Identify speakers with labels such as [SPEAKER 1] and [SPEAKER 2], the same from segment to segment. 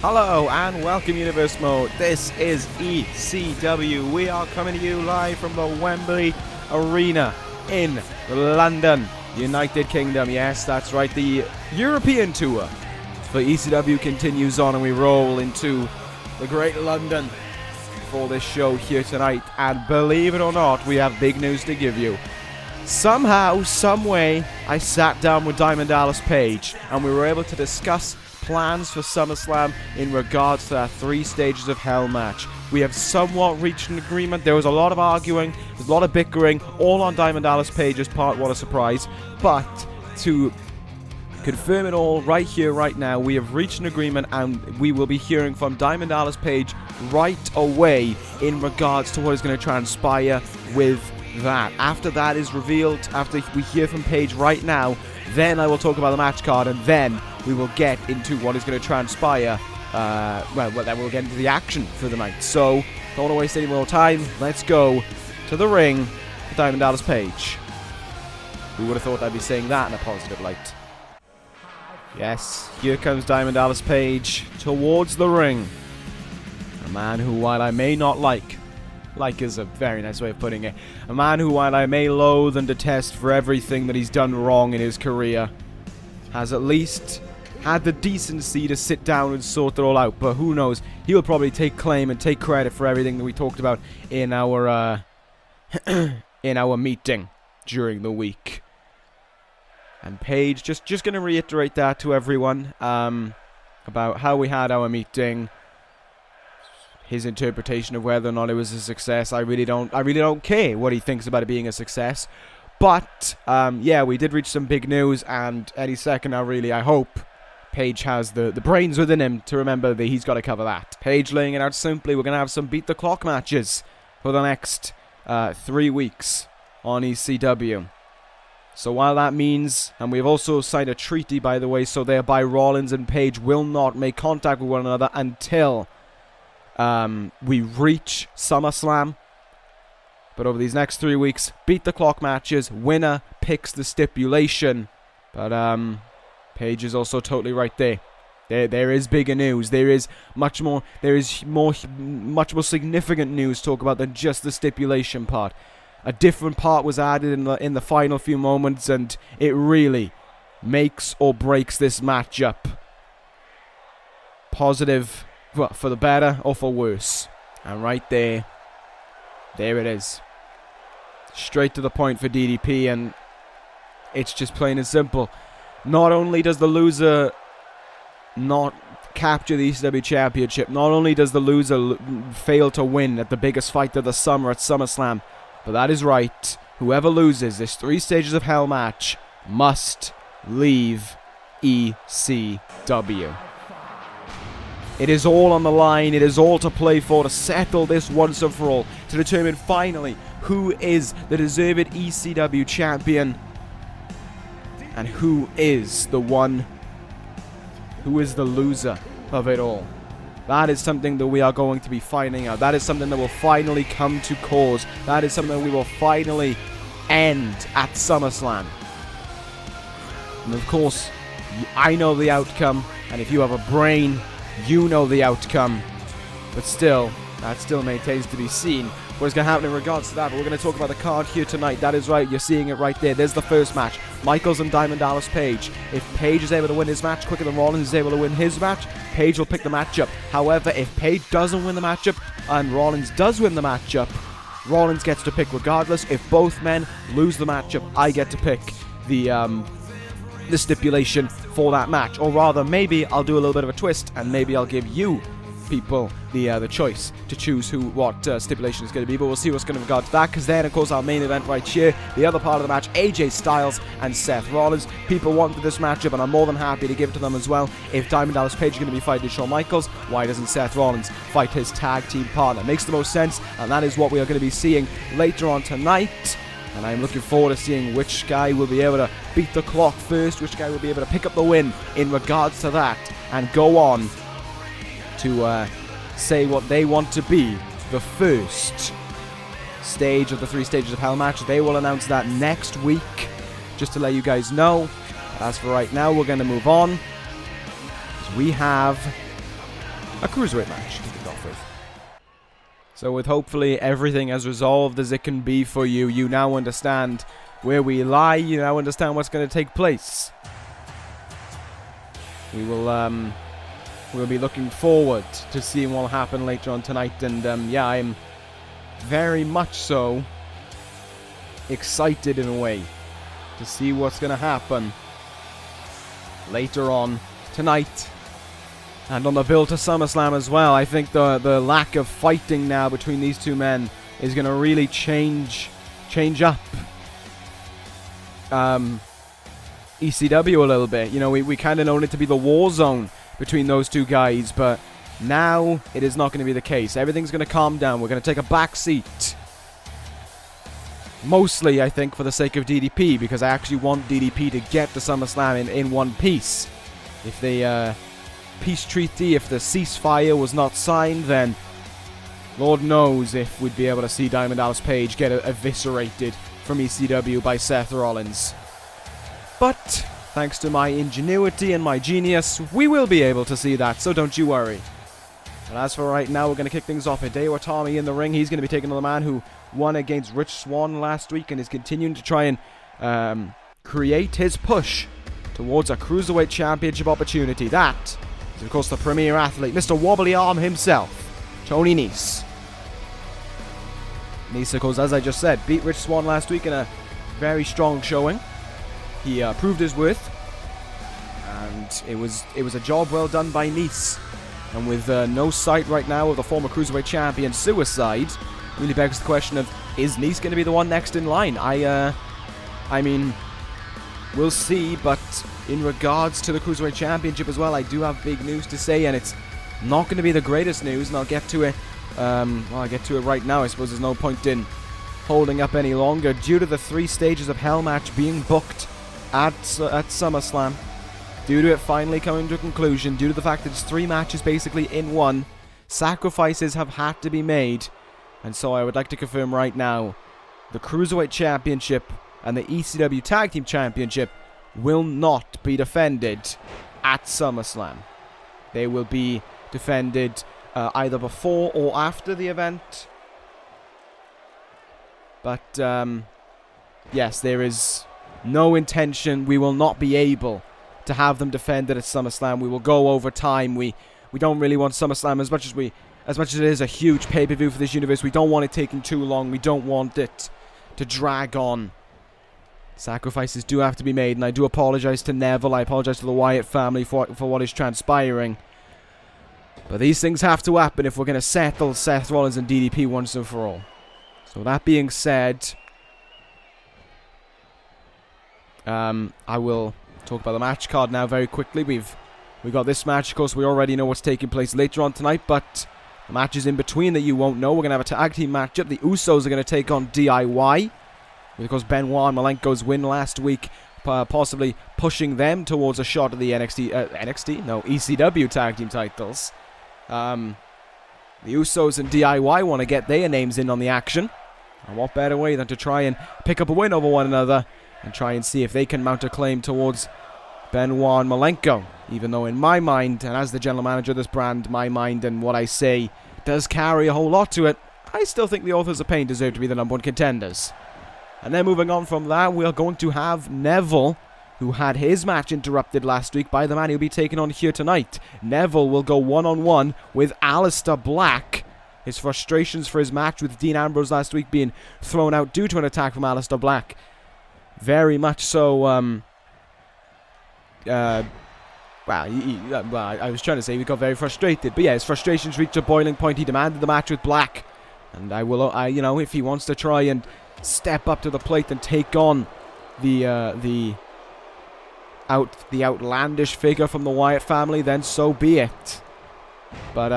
[SPEAKER 1] Hello and welcome Universe Mode. This is ECW. We are coming to you live from the Wembley Arena in London, United Kingdom. Yes, that's right, the European tour for ECW continues on and we roll into the great London for this show here tonight. And believe it or not, we have big news to give you. Somehow, someway, I sat down with Diamond Dallas Page and we were able to discuss plans for SummerSlam in regards to that 3 Stages of Hell match. We have somewhat reached an agreement. There was a lot of arguing, there's a lot of bickering, all on Diamond Dallas Page's part. What a surprise. But to confirm it all right here, right now, we have reached an agreement and we will be hearing from Diamond Dallas Page right away in regards to what is going to transpire with that. After that is revealed, after we hear from Page right now, then I will talk about the match card and then we will get into what is going to transpire. Then we'll get into the action for the night. So, don't want to waste any more time. Let's go to the ring with Diamond Dallas Page. Who would have thought I'd be saying that in a positive light? Yes, here comes Diamond Dallas Page towards the ring. A man who, while I may not like is a very nice way of putting it, a man who, while I may loathe and detest for everything that he's done wrong in his career, has at least had the decency to sit down and sort it all out. But who knows, he'll probably take claim and take credit for everything that we talked about in our in our meeting during the week. And Paige, just going to reiterate that to everyone about how we had our meeting, his interpretation of whether or not it was a success. I really don't care what he thinks about it being a success. But yeah, we did reach some big news, and any second now, really, I hope Paige has the brains within him to remember that he's got to cover that. Paige laying it out simply, we're going to have some beat the clock matches for the next 3 weeks on ECW. So while that means, and we've also signed a treaty, by the way, so thereby Rollins and Page will not make contact with one another until we reach SummerSlam. But over these next 3 weeks, beat the clock matches, winner picks the stipulation. But Paige is also totally right there. There is bigger news. There is much more significant news to talk about than just the stipulation part. A different part was added in the final few moments, and it really makes or breaks this matchup. Positive, well, for the better or for worse. And right there it is. Straight to the point for DDP, and it's just plain and simple. Not only does the loser not capture the ECW Championship, not only does the loser fail to win at the biggest fight of the summer at SummerSlam, but that is right, whoever loses this 3 Stages of Hell match must leave ECW. It is all on the line, it is all to play for, to settle this once and for all, to determine finally who is the deserved ECW champion and who is the one who is the loser of it all. That is something that we are going to be finding out. That is something that will finally come to cause. That is something that we will finally end at SummerSlam. And of course, I know the outcome, and if you have a brain, you know the outcome. But still, that still maintains to be seen what is going to happen in regards to that. But we're going to talk about the card here tonight. That is right, you're seeing it right there. There's the first match, Michaels and Diamond Dallas Page. If Page is able to win his match quicker than Rollins is able to win his match, Page will pick the matchup. However, if Page doesn't win the matchup and Rollins does win the matchup, Rollins gets to pick regardless. If both men lose the matchup, I get to pick the stipulation for that match. Or rather, maybe I'll do a little bit of a twist and maybe I'll give you people the choice to choose what stipulation is going to be, but we'll see what's going to regard to that, because then of course our main event right here, the other part of the match, AJ Styles and Seth Rollins. People wanted this matchup and I'm more than happy to give it to them as well. If Diamond Dallas Page is going to be fighting Shawn Michaels, why doesn't Seth Rollins fight his tag team partner? Makes the most sense, and that is what we are going to be seeing later on tonight. And I'm looking forward to seeing which guy will be able to beat the clock first, which guy will be able to pick up the win in regards to that, and go on to say what they want to be the first stage of the 3 Stages of Hell match. They will announce that next week, just to let you guys know. As for right now, we're going to move on. We have a cruiserweight match to kick off with. So with hopefully everything as resolved as it can be for you, you now understand where we lie, you now understand what's going to take place. We will, we'll be looking forward to seeing what will happen later on tonight, and yeah, I'm very much so excited in a way to see what's going to happen later on tonight. And on the build to SummerSlam as well, I think the lack of fighting now between these two men is going to really change up ECW a little bit. You know, we kind of known it to be the war zone between those two guys, but now it is not going to be the case. Everything's going to calm down. We're going to take a back seat. Mostly, I think, for the sake of DDP, because I actually want DDP to get to SummerSlam in one piece. If they peace treaty, if the ceasefire was not signed, then Lord knows if we'd be able to see Diamond Dallas Page get eviscerated from ECW by Seth Rollins. But thanks to my ingenuity and my genius, we will be able to see that, so don't you worry. And as for right now, we're going to kick things off. Hideo Itami in the ring. He's going to be taking on the man who won against Rich Swann last week and is continuing to try and create his push towards a Cruiserweight Championship opportunity. That is, of course, the premier athlete, Mr. Wobbly Arm himself, Tony Nese. Nese, of course, as I just said, beat Rich Swann last week in a very strong showing. He proved his worth, and it was a job well done by Nese. And with no sight right now of the former Cruiserweight Champion suicide, really begs the question of, is Nese going to be the one next in line? I mean, we'll see, but in regards to the Cruiserweight Championship as well, I do have big news to say, and it's not going to be the greatest news, and I'll get to it, I'll get to it right now. I suppose there's no point in holding up any longer. Due to the 3 stages of Hell match being booked at SummerSlam, due to it finally coming to a conclusion, due to the fact that it's 3 matches basically in one, sacrifices have had to be made, and so I would like to confirm right now, the Cruiserweight Championship and the ECW Tag Team Championship will not be defended at SummerSlam. They will be defended either before or after the event. But, yes, there is no intention. We will not be able to have them defended at SummerSlam. We will go over time. We don't really want SummerSlam as much as it is a huge pay-per-view for this universe. We don't want it taking too long. We don't want it to drag on. Sacrifices do have to be made, and I do apologize to Neville. I apologize to the Wyatt family for what is transpiring. But these things have to happen if we're going to settle Seth Rollins and DDP once and for all. So that being said, I will talk about the match card now very quickly. We got this match. Of course, we already know what's taking place later on tonight, but the matches in between that you won't know. We're going to have a tag team matchup. The Usos are going to take on D.I.Y. With, of course, Benoit and Malenko's win last week, possibly pushing them towards a shot at the ECW tag team titles. The Usos and D.I.Y. want to get their names in on the action. And what better way than to try and pick up a win over one another and try and see if they can mount a claim towards Benoit and Malenko. Even though in my mind, and as the general manager of this brand, my mind and what I say does carry a whole lot to it, I still think the Authors of Pain deserve to be the number 1 contenders. And then moving on from that, we are going to have Neville, who had his match interrupted last week by the man he'll be taking on here tonight. Neville will go one-on-one with Aleister Black. His frustrations for his match with Dean Ambrose last week being thrown out due to an attack from Aleister Black. Very much so, well, I was trying to say he got very frustrated. But yeah, his frustrations reached a boiling point. He demanded the match with Black. And you know, if he wants to try and step up to the plate and take on the outlandish figure from the Wyatt family, then so be it. But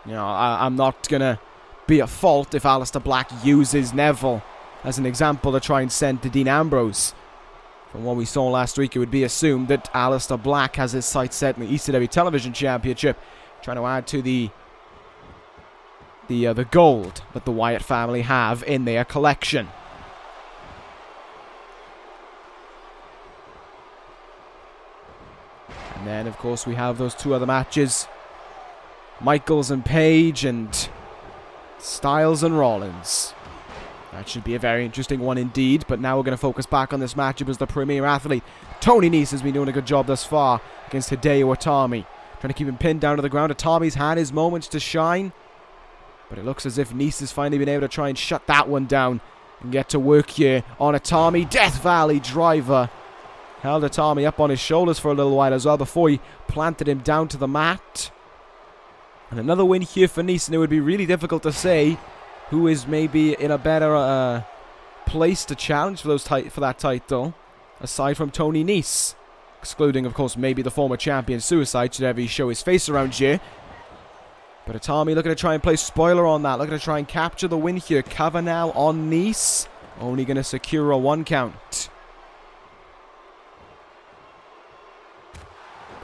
[SPEAKER 1] you know, I'm not gonna be at fault if Aleister Black uses Neville as an example to try and send to Dean Ambrose. From what we saw last week, it would be assumed that Aleister Black has his sights set in the ECW Television Championship, trying to add to the gold that the Wyatt family have in their collection. And then, of course, we have those 2 other matches Michaels and Page and Styles and Rollins. That should be a very interesting one indeed, but now we're going to focus back on this matchup as the premier athlete. Tony Nese has been doing a good job thus far against Hideo Itami. Trying to keep him pinned down to the ground. Itami's had his moments to shine, but it looks as if Nese has finally been able to try and shut that one down and get to work here on Itami. Death Valley driver. Held Itami up on his shoulders for a little while as well before he planted him down to the mat. And another win here for Nese, and it would be really difficult to say who is maybe in a better place to challenge for that title, aside from Tony Nese. Excluding, of course, maybe the former champion Suicide, should ever he show his face around here. But Itami looking to try and play spoiler on that, looking to try and capture the win here. Cover now on Nese, only going to secure a 1 count.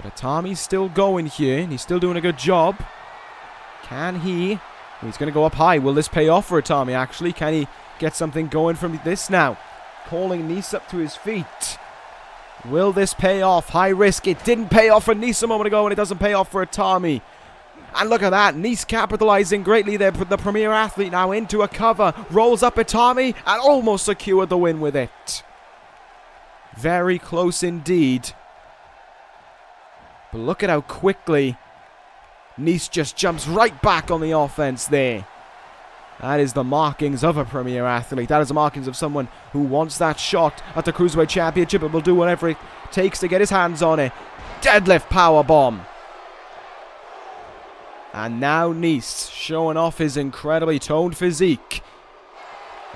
[SPEAKER 1] But Itami's still going here, and he's still doing a good job. Can he? He's going to go up high. Will this pay off for Itami, actually? Can he get something going from this now? Calling Nese up to his feet. Will this pay off? High risk. It didn't pay off for Nese a moment ago, and it doesn't pay off for Itami. And look at that. Nese capitalizing greatly there. The premier athlete now into a cover. Rolls up Itami and almost secured the win with it. Very close indeed. But look at how quickly Nese just jumps right back on the offense there. That is the markings of a premier athlete. That is the markings of someone who wants that shot at the Cruiserweight Championship and will do whatever it takes to get his hands on it. Deadlift powerbomb. And now Nese showing off his incredibly toned physique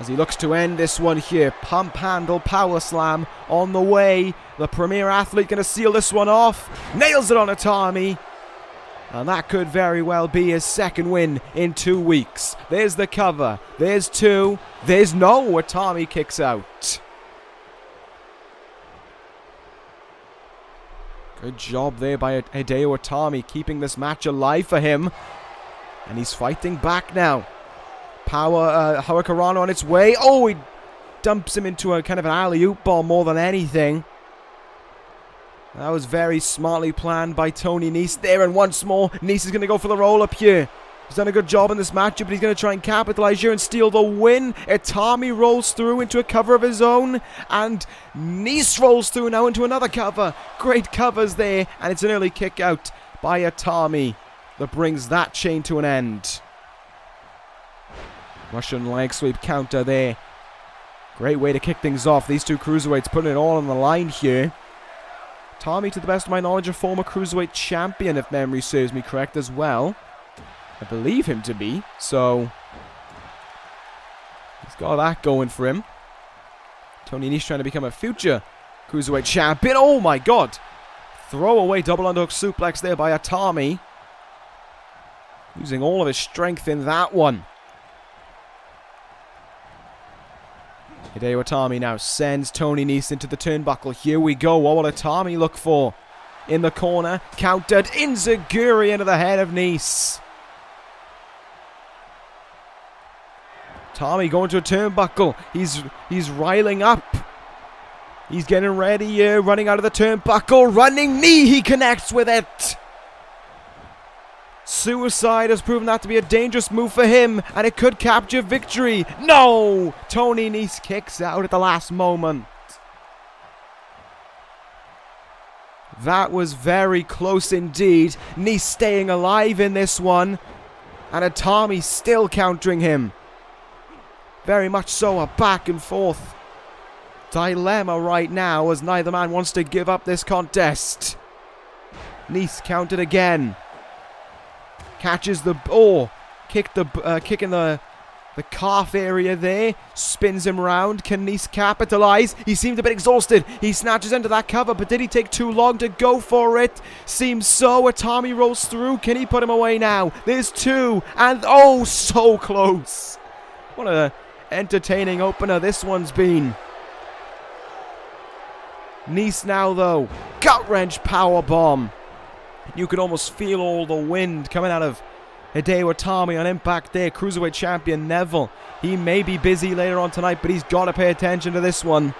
[SPEAKER 1] as he looks to end this one here. Pump handle power slam on the way. The premier athlete going to seal this one off. Nails it on Itami. And that could very well be his second win in 2 weeks. There's the cover. There's 2. There's no. Itami kicks out. Good job there by Hideo Itami, keeping this match alive for him. And he's fighting back now. Power Hurricanrana on its way. Oh, he dumps him into a kind of an alley-oop ball more than anything. That was very smartly planned by Tony Nese there. And once more, Nese is going to go for the roll-up here. He's done a good job in this matchup, but he's going to try and capitalize here and steal the win. Itami rolls through into a cover of his own. And Nese rolls through now into another cover. Great covers there. And it's an early kick out by Itami that brings that chain to an end. Russian leg sweep counter there. Great way to kick things off. These two cruiserweights putting it all on the line here. Itami, to the best of my knowledge, a former Cruiserweight champion, if memory serves me correct as well. I believe him to be, so he's got that going for him. Tony Nese trying to become a future Cruiserweight champion. Oh my god! Throwaway double underhook suplex there by Itami. Using all of his strength in that one. Hideo Itami now sends Tony Nese into the turnbuckle. Here we go. What will Itami look for? In the corner. Countered. Enziguri into the head of Nese. Itami going to a turnbuckle. He's riling up. He's getting ready here. Running out of the turnbuckle. Running knee. He connects with it. Suicide has proven that to be a dangerous move for him, and it could capture victory. No! Tony Nese kicks out at the last moment. That was very close indeed. Nese staying alive in this one, and Itami still countering him. Very much so a back and forth dilemma right now, as neither man wants to give up this contest. Nese counted again. Catches the kick in the calf area there. Spins him round. Can Nese capitalize? He seemed a bit exhausted. He snatches into that cover, but did he take too long to go for it? Seems so. Itami rolls through. Can he put him away now? There's 2, and oh, so close. What a entertaining opener this one's been. Nese now though. Gut wrench powerbomb. You could almost feel all the wind coming out of Hideo Itami on impact there. Cruiserweight champion Neville. He may be busy later on tonight, but he's got to pay attention to this one,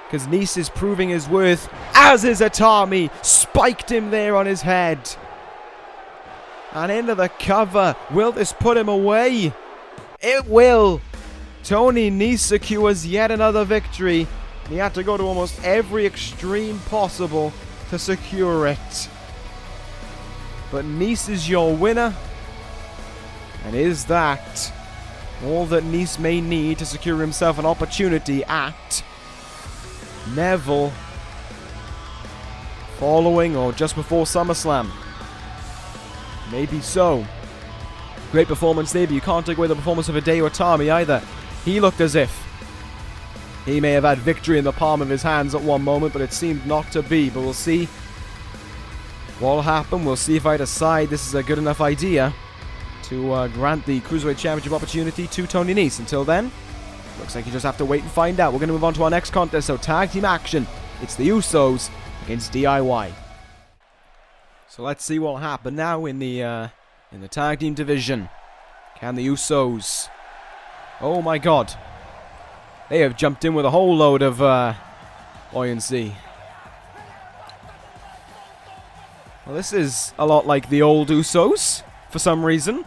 [SPEAKER 1] because Nese is proving his worth, as is Itami. Spiked him there on his head. And into the cover. Will this put him away? It will. Tony Nese secures yet another victory. He had to go to almost every extreme possible to secure it. But Nese is your winner. And is that all that Nese may need to secure himself an opportunity at Neville following or just before SummerSlam? Maybe so. Great performance there, but you can't take away the performance of Hideo Itami either. He looked as if he may have had victory in the palm of his hands at one moment, but it seemed not to be. But we'll see what will happen. We'll see if I decide this is a good enough idea to grant the Cruiserweight Championship opportunity to Tony Nese. Until then, looks like you just have to wait and find out. We're going to move on to our next contest, so tag team action. It's the Usos against D.I.Y. So let's see what will happen now in the tag team division. Can the Usos... Oh my god. They have jumped in with a whole load of buoyancy. Well, this is a lot like the old Usos, for some reason.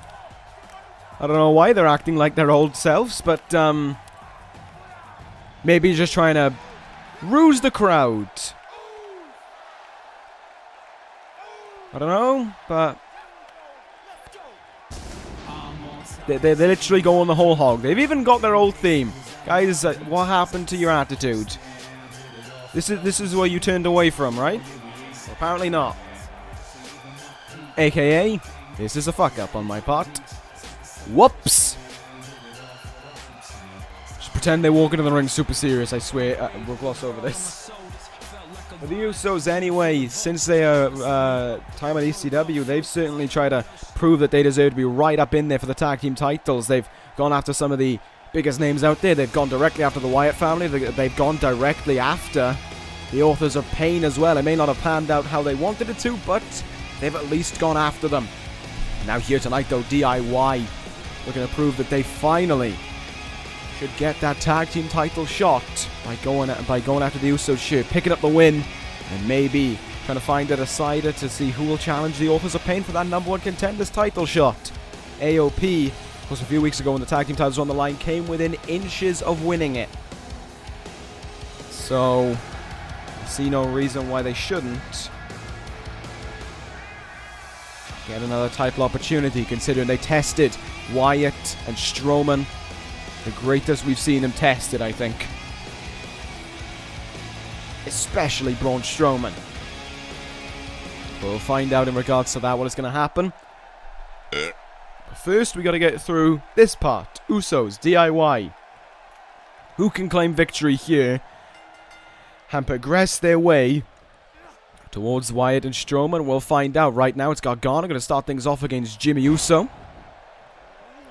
[SPEAKER 1] I don't know why they're acting like their old selves, but maybe just trying to ruse the crowd. I don't know, but they're literally going the whole hog. They've even got their old theme. Guys, what happened to your attitude? This is where you turned away from, right? Well, apparently not. AKA, this is a fuck up on my part. Whoops! Just pretend they walk into the ring super serious, I swear. We'll gloss over this. But the Usos, anyway, since their time at ECW, they've certainly tried to prove that they deserve to be right up in there for the tag team titles. They've gone after some of the biggest names out there. They've gone directly after the Wyatt family. They've gone directly after the Authors of Pain as well. It may not have planned out how they wanted it to, but they've at least gone after them. Now here tonight, though, D.I.Y. looking to prove that they finally should get that tag team title shot by going after the Usos here, picking up the win, and maybe trying to find a decider to see who will challenge the Authors of Pain for that #1 contenders title shot. AOP, of course, a few weeks ago when the tag team titles were on the line, came within inches of winning it. So, I see no reason why they shouldn't get another title opportunity, considering they tested Wyatt and Strowman. The greatest we've seen him tested, I think. Especially Braun Strowman. We'll find out in regards to that what is going to happen. But first, we got to get through this part. Usos, D.I.Y. Who can claim victory here and progress their way towards Wyatt and Strowman? We'll find out. Right now, it's Gargano going to start things off against Jimmy Uso.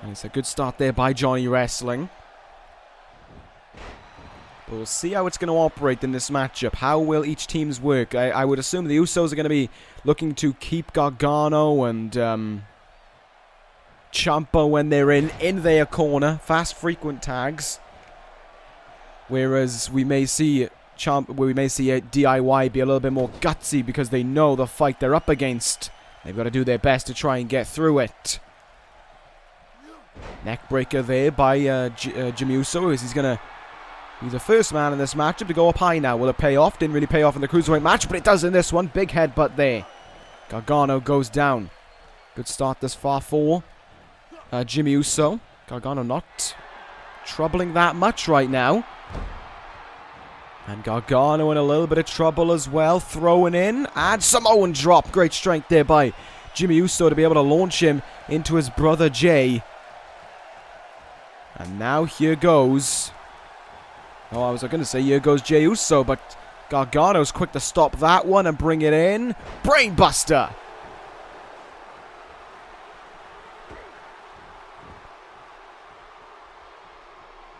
[SPEAKER 1] And it's a good start there by Johnny Wrestling. But we'll see how it's going to operate in this matchup. How will each team's work? I would assume the Usos are going to be looking to keep Gargano and Ciampa when they're in their corner. Fast, frequent tags. Whereas we may see D.I.Y. be a little bit more gutsy because they know the fight they're up against. They've got to do their best to try and get through it. Neckbreaker there by Jimmy Uso, as he's going to be the first man in this matchup to go up high now. Will it pay off? Didn't really pay off in the Cruiserweight match, but it does in this one. Big headbutt there. Gargano goes down. Good start this far for Jimmy Uso. Gargano not troubling that much right now. And Gargano in a little bit of trouble as well. Throwing in. And Samoan drop. Great strength there by Jimmy Uso to be able to launch him into his brother Jay. And now here goes... Oh, I was going to say here goes Jey Uso, but Gargano's quick to stop that one and bring it in. Brainbuster!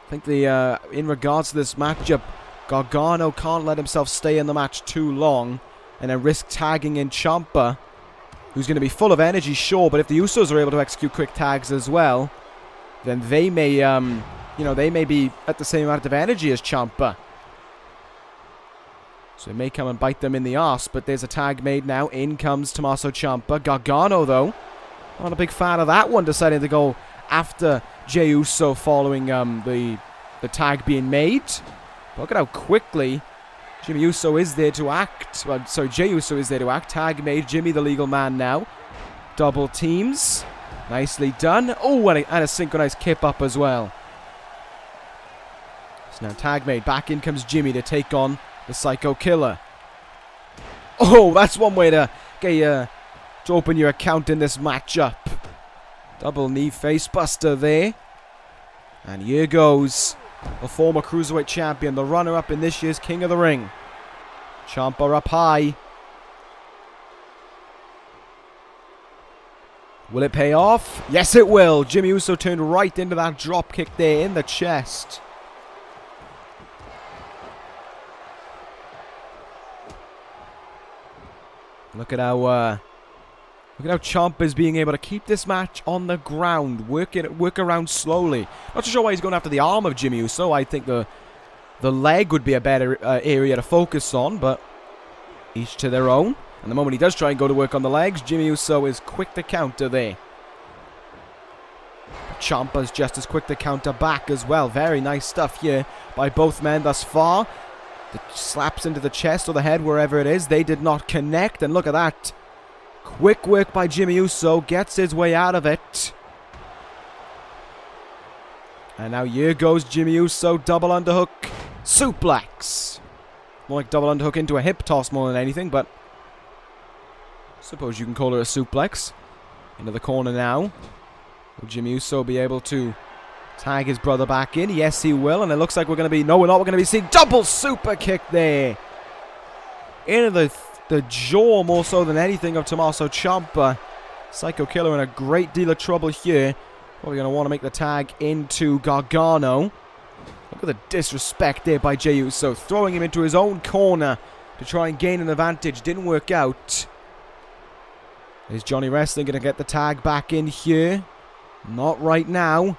[SPEAKER 1] I think in regards to this matchup, Gargano can't let himself stay in the match too long and then risk tagging in Ciampa, who's going to be full of energy, sure, but if the Usos are able to execute quick tags as well, then they may, they may be at the same amount of energy as Ciampa. So it may come and bite them in the arse, but there's a tag made now. In comes Tommaso Ciampa. Gargano, though, Not a big fan of that one, deciding to go after Jey Uso following the tag being made. Look at how quickly Jimmy Uso is there to act. Well, sorry, Jey Uso is there to act. Tag made. Jimmy the legal man now. Double teams. Nicely done. Oh, and a synchronized kip up as well. So now tag made. Back in comes Jimmy to take on the Psycho Killer. Oh, that's one way to get you to open your account in this matchup. Double knee face buster there. And here goes the former Cruiserweight champion, the runner-up in this year's King of the Ring. Ciampa up high. Will it pay off? Yes, it will. Jimmy Uso turned right into that drop kick there in the chest. Look at how Ciampa's being able to keep this match on the ground, work around slowly. Not too sure why he's going after the arm of Jimmy Uso. I think the leg would be a better area to focus on, but each to their own. And the moment he does try and go to work on the legs, Jimmy Uso is quick to counter there. Ciampa's just as quick to counter back as well. Very nice stuff here by both men thus far. The slaps into the chest or the head, wherever it is. They did not connect, and look at that. Quick work by Jimmy Uso. Gets his way out of it. And now here goes Jimmy Uso. Double underhook. Suplex. More like double underhook into a hip toss more than anything, but I suppose you can call it a suplex. Into the corner now. Will Jimmy Uso be able to tag his brother back in? Yes, he will. And it looks like we're going to be... No, we're not. We're going to be seeing double super kick there. Into the jaw more so than anything of Tommaso Ciampa. Psycho Killer in a great deal of trouble here. Probably going to want to make the tag into Gargano. Look at the disrespect there by Jey Uso. Throwing him into his own corner to try and gain an advantage. Didn't work out. Is Johnny Wrestling going to get the tag back in here? Not right now.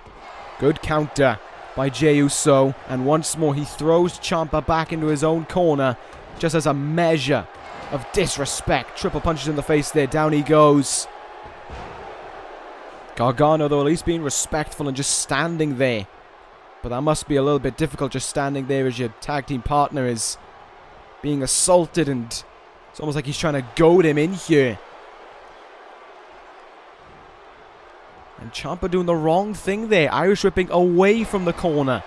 [SPEAKER 1] Good counter by Jey Uso. And once more he throws Ciampa back into his own corner. Just as a measure of disrespect. Triple punches in the face there. Down he goes. Gargano, though, at least being respectful and just standing there. But that must be a little bit difficult, just standing there as your tag team partner is being assaulted. And it's almost like he's trying to goad him in here. And Ciampa doing the wrong thing there. Irish whipping away from the corner.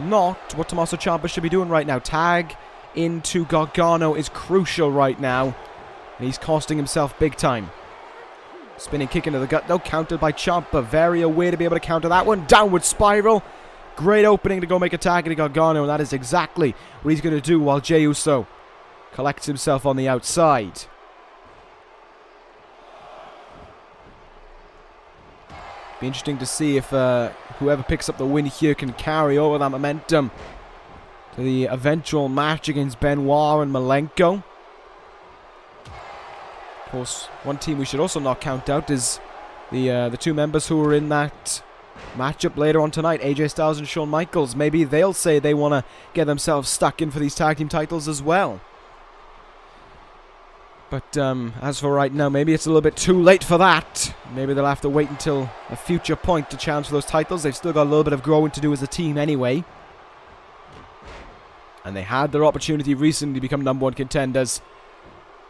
[SPEAKER 1] Not what Tommaso Ciampa should be doing right now. Tag into Gargano is crucial right now. And he's costing himself big time. Spinning kick into the gut, though, countered by Ciampa. Very aware to be able to counter that one. Downward spiral. Great opening to go make a tag into Gargano. And that is exactly what he's going to do while Jey Uso collects himself on the outside. Be interesting to see if whoever picks up the win here can carry over that momentum to the eventual match against Benoit and Malenko. Of course, one team we should also not count out is the two members who were in that matchup later on tonight, AJ Styles and Shawn Michaels. Maybe they'll say they want to get themselves stuck in for these tag team titles as well. But as for right now, maybe it's a little bit too late for that. Maybe they'll have to wait until a future point to challenge for those titles. They've still got a little bit of growing to do as a team anyway. And they had their opportunity recently to become number one contenders.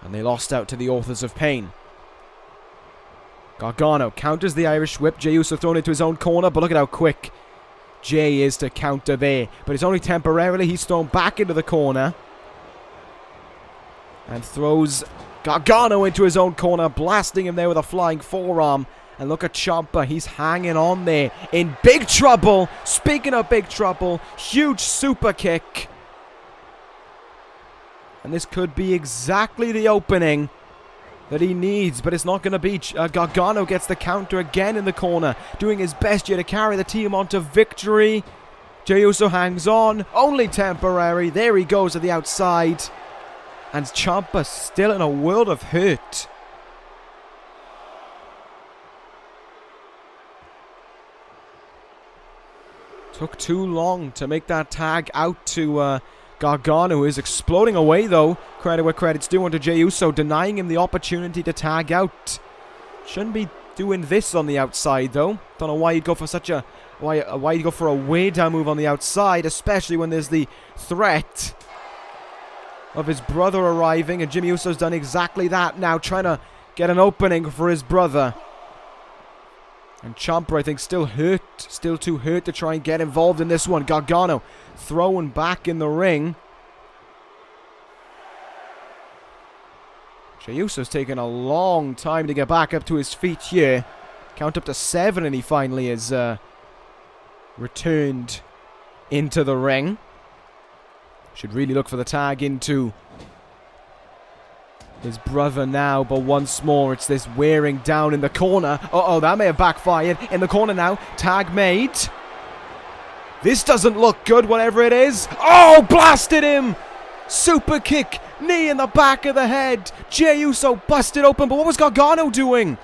[SPEAKER 1] And they lost out to the Authors of Pain. Gargano counters the Irish whip. Jey Uso thrown into his own corner. But look at how quick Jey is to counter there. But it's only temporarily. He's thrown back into the corner. And throws Gargano into his own corner, blasting him there with a flying forearm. And look at Ciampa, he's hanging on there in big trouble. Speaking of big trouble, huge super kick. And this could be exactly the opening that he needs, but it's not going to be. Gargano gets the counter again in the corner, doing his best here to carry the team on to victory. Jey Uso hangs on, only temporary. There he goes to the outside. And Ciampa still in a world of hurt. Took too long to make that tag out to Gargano, who is exploding away though. Credit where credit's due, onto Jey Uso, denying him the opportunity to tag out. Shouldn't be doing this on the outside, though. Don't know why you'd go for such a... Why you'd go for a way down move on the outside, especially when there's the threat of his brother arriving, and Jimmy Uso's done exactly that now, trying to get an opening for his brother. And Ciampa, I think, still too hurt to try and get involved in this one. Gargano throwing back in the ring. Jey Uso's taken a long time to get back up to his feet here. Count up to 7 and he finally is returned into the ring. Should really look for the tag into his brother now, but once more it's this wearing down in the corner. Uh-oh, that may have backfired. In the corner now, tag made. This doesn't look good, whatever it is. Oh, blasted him! Super kick, knee in the back of the head. Jey Uso busted open, but what was Gargano doing?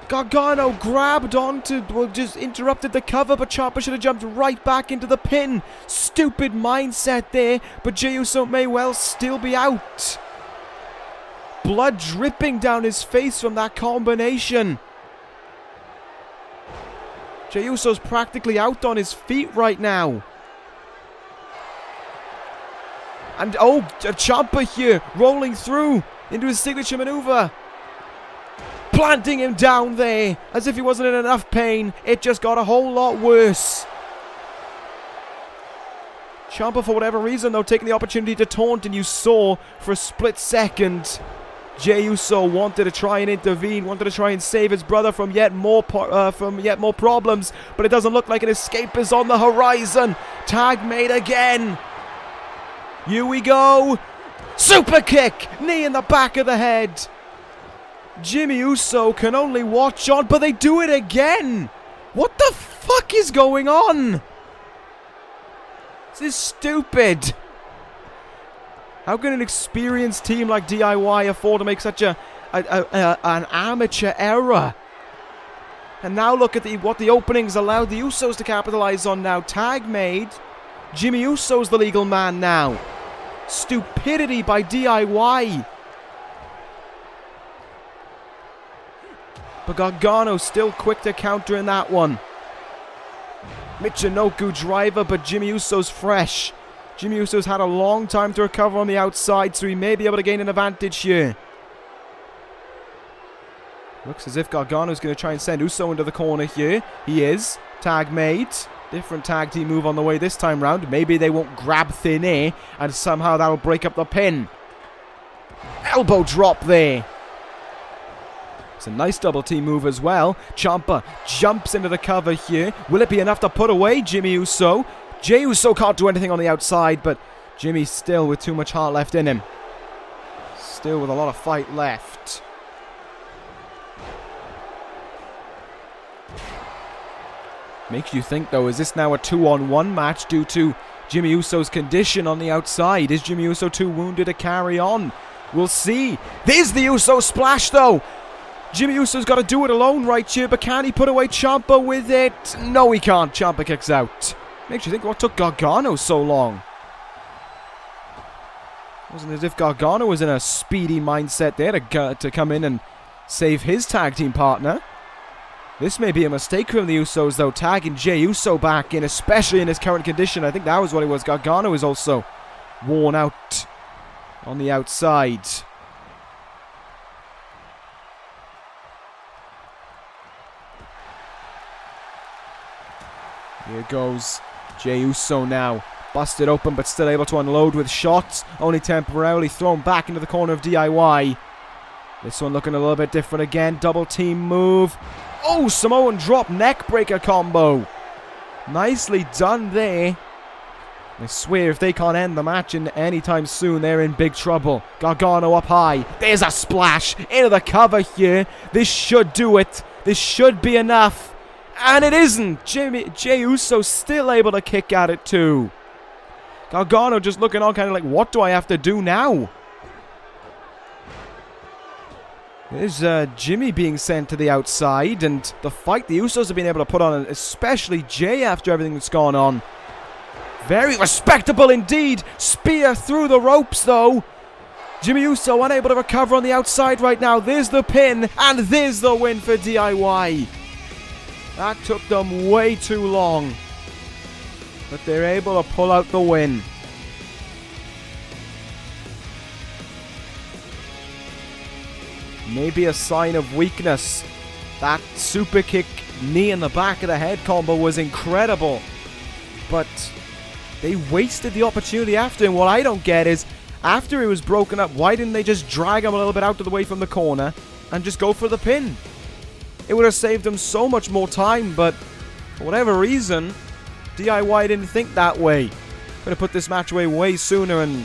[SPEAKER 1] Gargano grabbed onto, well, just interrupted the cover, but Ciampa should have jumped right back into the pin. Stupid mindset there, but Jey Uso may well still be out. Blood dripping down his face from that combination. Jey Uso's practically out on his feet right now. And, oh, Ciampa here, rolling through into his signature maneuver. Planting him down there, as if he wasn't in enough pain. It just got a whole lot worse. Ciampa, for whatever reason, though, taking the opportunity to taunt, and you saw for a split second, Jey Uso wanted to try and intervene, wanted to try and save his brother from yet more problems, but it doesn't look like an escape is on the horizon. Tag made again. Here we go. Super kick, knee in the back of the head. Jimmy Uso can only watch on, but they do it again. What the fuck is going on? This is stupid. How can an experienced team like D.I.Y afford to make such an amateur error? And now look at what the openings allowed the Usos to capitalize on now. Tag made. Jimmy Uso's the legal man now. Stupidity by D.I.Y. But Gargano still quick to counter in that one. Michinoku driver, but Jimmy Uso's fresh. Jimmy Uso's had a long time to recover on the outside, so he may be able to gain an advantage here. Looks as if Gargano's going to try and send Uso into the corner here. He is. Tag made. Different tag team move on the way this time round. Maybe they won't grab thin air, and somehow that'll break up the pin. Elbow drop there. It's a nice double team move as well. Ciampa jumps into the cover here. Will it be enough to put away Jimmy Uso? Jey Uso can't do anything on the outside, but Jimmy still with too much heart left in him. Still with a lot of fight left. Makes you think, though, is this now a 2-on-1 match due to Jimmy Uso's condition on the outside? Is Jimmy Uso too wounded to carry on? We'll see. There's the Uso splash, though. Jimmy Uso's got to do it alone right here, but can he put away Ciampa with it? No, he can't. Ciampa kicks out. Makes you think, what took Gargano so long? Wasn't as if Gargano was in a speedy mindset there to come in and save his tag team partner. This may be a mistake from the Usos, though, tagging Jey Uso back in, especially in his current condition. I think that was what it was. Gargano is also worn out on the outside. Here goes Jey Uso now. Busted open, but still able to unload with shots. Only temporarily thrown back into the corner of D.I.Y. This one looking a little bit different again. Double team move. Oh, Samoan drop neck breaker combo. Nicely done there. I swear if they can't end the match in anytime soon, they're in big trouble. Gargano up high. There's a splash into the cover here. This should do it. This should be enough. And it isn't. Jey Uso still able to kick at it too. Gargano just looking on kind of like, what do I have to do now? There's Jimmy being sent to the outside, and the fight the Usos have been able to put on, especially Jey after everything that's gone on. Very respectable indeed. Spear through the ropes though. Jimmy Uso unable to recover on the outside right now. There's the pin, and there's the win for D.I.Y. That took them way too long, but they're able to pull out the win. Maybe a sign of weakness. That super kick knee in the back of the head combo was incredible, but they wasted the opportunity after. And what I don't get is, after he was broken up, why didn't they just drag him a little bit out of the way from the corner and just go for the pin? It would have saved him so much more time, but for whatever reason, D.I.Y. didn't think that way. Could have put this match away way sooner, and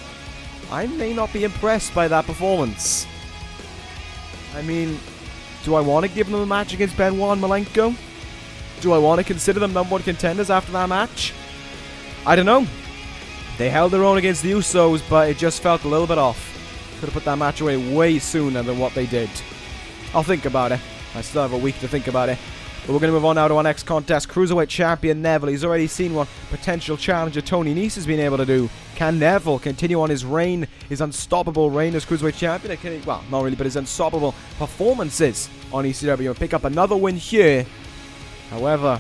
[SPEAKER 1] I may not be impressed by that performance. I mean, do I want to give them a match against Benoit and Malenko? Do I want to consider them number one contenders after that match? I don't know. They held their own against the Usos, but it just felt a little bit off. Could have put that match away way sooner than what they did. I'll think about it. I still have a week to think about it. But we're going to move on now to our next contest. Cruiserweight Champion Neville. He's already seen what potential challenger Tony Nese has been able to do. Can Neville continue on his reign, his unstoppable reign as Cruiserweight Champion? Well, not really, but his unstoppable performances on ECW and pick up another win here. However,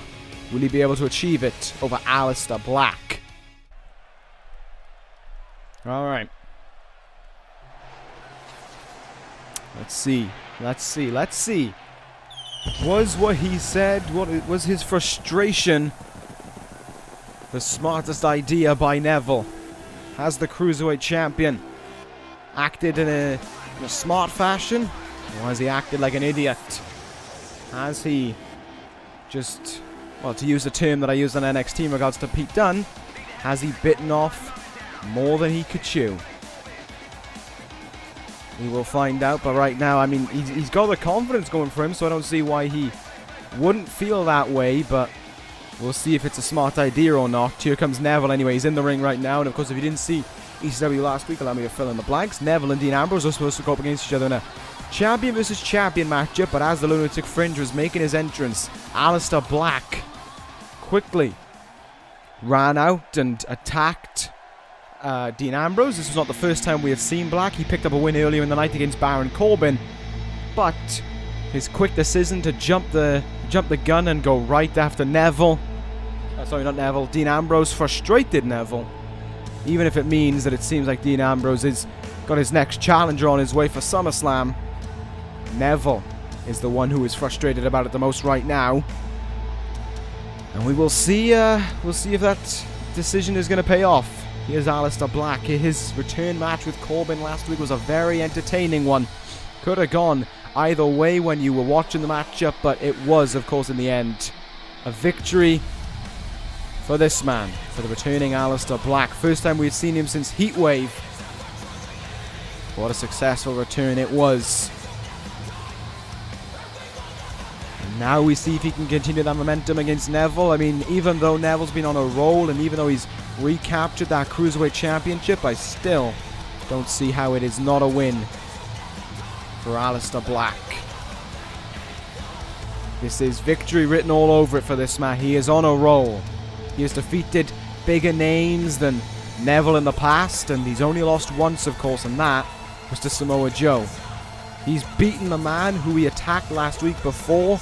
[SPEAKER 1] will he be able to achieve it over Aleister Black? Alright. Let's see. Was what he said, what was his frustration, the smartest idea by Neville? Has the Cruiserweight Champion acted in a smart fashion? Or has he acted like an idiot? Has he just, well, to use a term that I used on NXT in regards to Pete Dunne, has he bitten off more than he could chew? We will find out, but right now, I mean, he's got the confidence going for him, so I don't see why he wouldn't feel that way, but we'll see if it's a smart idea or not. Here comes Neville anyway. He's in the ring right now, and of course, if you didn't see ECW last week, allow me to fill in the blanks. Neville and Dean Ambrose are supposed to go up against each other in a champion versus champion matchup, but as the Lunatic Fringe was making his entrance, Aleister Black quickly ran out and attacked Dean Ambrose. This was not the first time we have seen Black. He picked up a win earlier in the night against Baron Corbin, but his quick decision to jump the gun and go right after Neville, sorry, not Neville, Dean Ambrose, frustrated Neville, even if it means that it seems like Dean Ambrose has got his next challenger on his way for SummerSlam. Neville is the one who is frustrated about it the most right now, and we will see if that decision is going to pay off. Here's Aleister Black. His return match with Corbin last week was a very entertaining one. Could have gone either way when you were watching the matchup, but it was, of course, in the end, a victory for this man, for the returning Aleister Black. First time we've seen him since Heatwave. What a successful return it was. And now we see if he can continue that momentum against Neville. I mean, even though Neville's been on a roll, and even though he's recaptured that Cruiserweight Championship, I still don't see how it is not a win for Aleister Black. This is victory written all over it for this man. He is on a roll. He has defeated bigger names than Neville in the past, and he's only lost once, of course, and that was to Samoa Joe. He's beaten the man who he attacked last week before,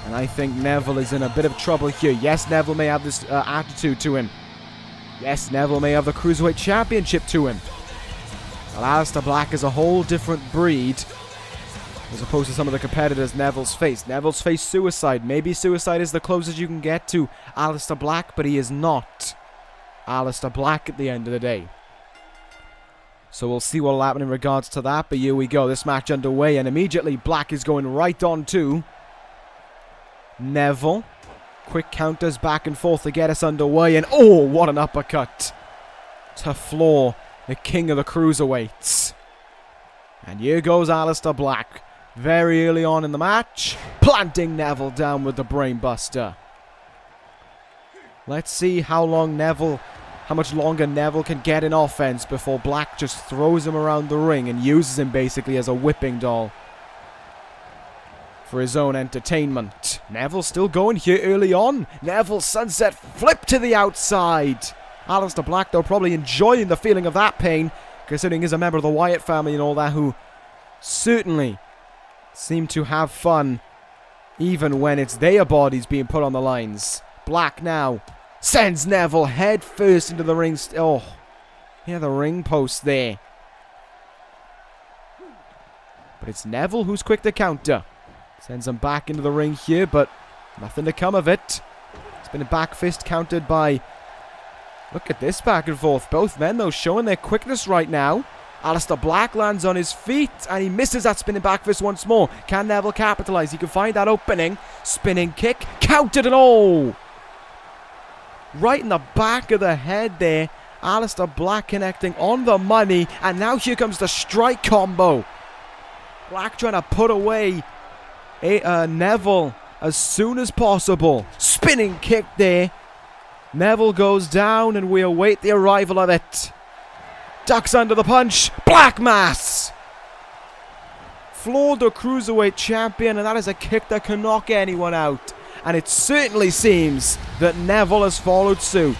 [SPEAKER 1] and I think Neville is in a bit of trouble here. Yes, Neville may have this attitude to him. Yes, Neville may have the Cruiserweight Championship to him. But Aleister Black is a whole different breed as opposed to some of the competitors Neville's faced. Neville's faced Suicide. Maybe Suicide is the closest you can get to Aleister Black, but he is not Aleister Black at the end of the day. So we'll see what will happen in regards to that. But here we go. This match underway, and immediately Black is going right on to Neville. Quick counters back and forth to get us underway, and oh, what an uppercut to floor the king of the cruiserweights. And here goes Aleister Black very early on in the match, planting Neville down with the brainbuster. Let's see how much longer Neville can get in offense before Black just throws him around the ring and uses him basically as a whipping doll for his own entertainment. Neville still going here early on. Neville sunset flip to the outside. Aleister Black, though, probably enjoying the feeling of that pain, considering he's a member of the Wyatt family and all that, who certainly seem to have fun, even when it's their bodies being put on the lines. Black now sends Neville head first into the ring. Oh, yeah, the ring post there. But it's Neville who's quick to counter. Sends him back into the ring here, but nothing to come of it. It's been a back fist countered by... Look at this back and forth. Both men, though, showing their quickness right now. Aleister Black lands on his feet, and he misses that spinning back fist once more. Can Neville capitalize? He can find that opening. Spinning kick. Countered and all! Right in the back of the head there. Aleister Black connecting on the money, and now here comes the strike combo. Black trying to put away Neville as soon as possible. Spinning kick there. Neville goes down, and we await the arrival of it. Ducks under the punch. Black mass. Floored the Cruiserweight champion, and that is a kick that can knock anyone out. And it certainly seems that Neville has followed suit.